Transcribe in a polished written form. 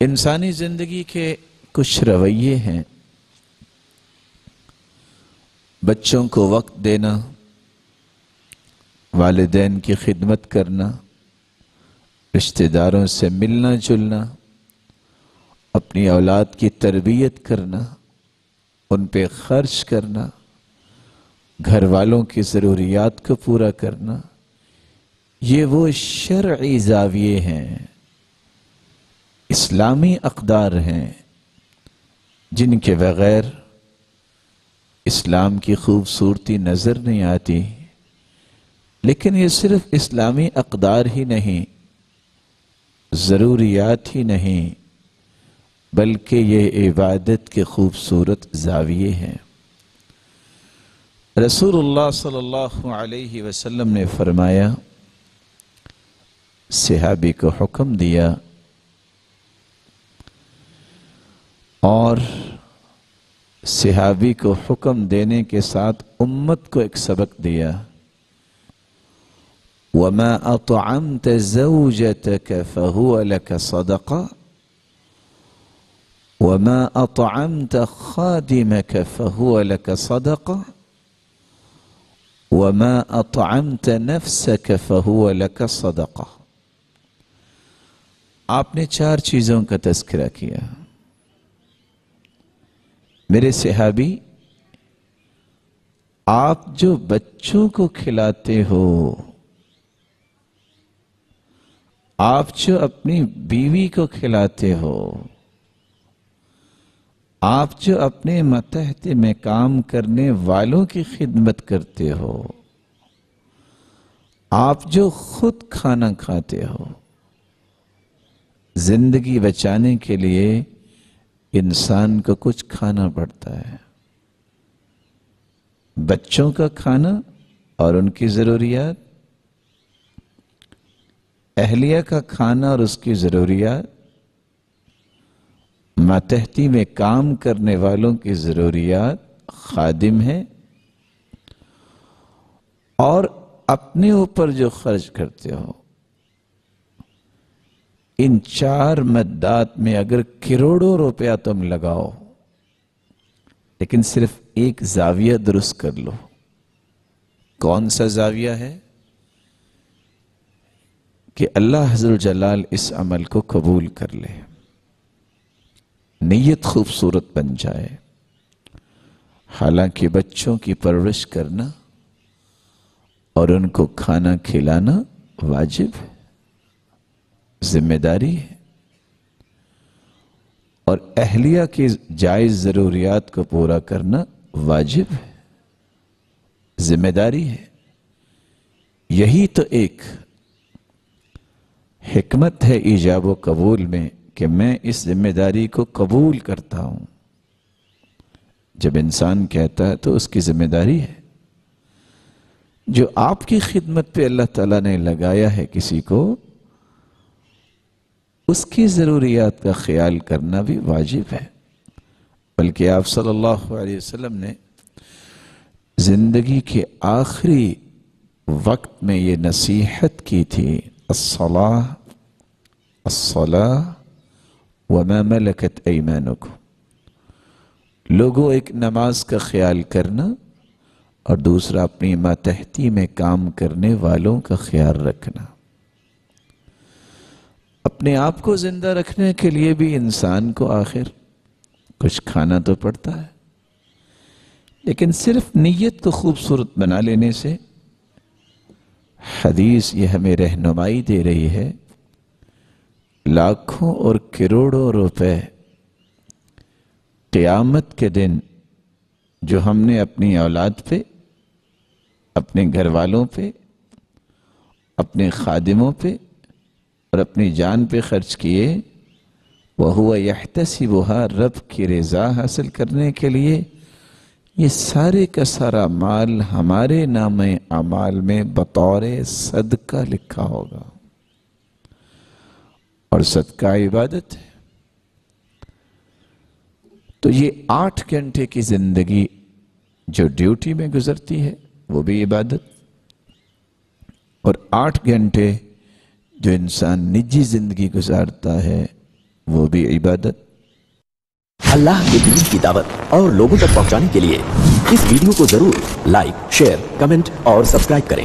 انسانی زندگی کے کچھ رویے ہیں۔ بچوں کو وقت دینا، والدین کی خدمت کرنا، رشتہ داروں سے ملنا جلنا، اپنی اولاد کی تربیت کرنا، ان پہ خرچ کرنا، گھر والوں کی ضروریات کو پورا کرنا، یہ وہ شرعی زاویے ہیں، اسلامی اقدار ہیں جن کے بغیر اسلام کی خوبصورتی نظر نہیں آتی۔ لیکن یہ صرف اسلامی اقدار ہی نہیں، ضروریات ہی نہیں، بلکہ یہ عبادت کے خوبصورت زاویے ہیں۔ رسول اللہ صلی اللہ علیہ وسلم نے فرمایا، صحابی کو حکم دیا اور صحابی کو حکم دینے کے ساتھ امت کو ایک سبق دیا، وَمَا أَطْعَمْتَ زَوْجَتَكَ فَهُوَ لَكَ صَدَقَةٌ وَمَا أَطْعَمْتَ خَادِمَكَ فَهُوَ لَكَ صَدَقَةٌ وَمَا أَطْعَمْتَ نَفْسَكَ فَهُوَ لَكَ صَدَقَةٌ۔ آپ نے 4 چیزوں کا تذکرہ کیا۔ میرے صحابی، آپ جو بچوں کو کھلاتے ہو، آپ جو اپنی بیوی کو کھلاتے ہو، آپ جو اپنے ماتحت میں کام کرنے والوں کی خدمت کرتے ہو، آپ جو خود کھانا کھاتے ہو، زندگی بچانے کے لیے انسان کو کچھ کھانا پڑتا ہے۔ بچوں کا کھانا اور ان کی ضروریات، اہلیہ کا کھانا اور اس کی ضروریات، ماتحتی میں کام کرنے والوں کی ضروریات، خادم ہیں، اور اپنے اوپر جو خرچ کرتے ہو۔ ان 4 مدات میں اگر کروڑوں روپیہ تم لگاؤ، لیکن صرف ایک زاویہ درست کر لو۔ کون سا زاویہ ہے؟ کہ اللہ عز و جلال اس عمل کو قبول کر لے، نیت خوبصورت بن جائے۔ حالانکہ بچوں کی پرورش کرنا اور ان کو کھانا کھلانا واجب ہے، ذمہ داری ہے، اور اہلیہ کی جائز ضروریات کو پورا کرنا واجب ہے، ذمہ داری ہے۔ یہی تو ایک حکمت ہے ایجاب و قبول میں کہ میں اس ذمہ داری کو قبول کرتا ہوں۔ جب انسان کہتا ہے تو اس کی ذمہ داری ہے۔ جو آپ کی خدمت پہ اللہ تعالیٰ نے لگایا ہے کسی کو، اس کی ضروریات کا خیال کرنا بھی واجب ہے۔ بلکہ آپ صلی اللہ علیہ وسلم نے زندگی کے آخری وقت میں یہ نصیحت کی تھی، الصلاة وما ملکت ایمانکم۔ لوگوں، ایک نماز کا خیال کرنا اور دوسرا اپنی ماتحتی میں کام کرنے والوں کا خیال رکھنا۔ اپنے آپ کو زندہ رکھنے کے لیے بھی انسان کو آخر کچھ کھانا تو پڑتا ہے، لیکن صرف نیت کو خوبصورت بنا لینے سے حدیث یہ ہمیں رہنمائی دے رہی ہے، لاکھوں اور کروڑوں روپے قیامت کے دن جو ہم نے اپنی اولاد پہ، اپنے گھر والوں پہ، اپنے خادموں پہ اور اپنی جان پہ خرچ کیے، وَهُوَ يَحْتَسِبُهَا، رب کی رضا حاصل کرنے کے لیے، یہ سارے کا سارا مال ہمارے نام اعمال میں بطور صدقہ لکھا ہوگا، اور صدقہ عبادت ہے۔ تو یہ 8 گھنٹے کی زندگی جو ڈیوٹی میں گزرتی ہے وہ بھی عبادت، اور 8 گھنٹے جو انسان نجی زندگی گزارتا ہے وہ بھی عبادت۔ اللہ کے دین کی دعوت اور لوگوں تک پہنچانے کے لیے اس ویڈیو کو ضرور لائک، شیئر، کمنٹ اور سبسکرائب کریں۔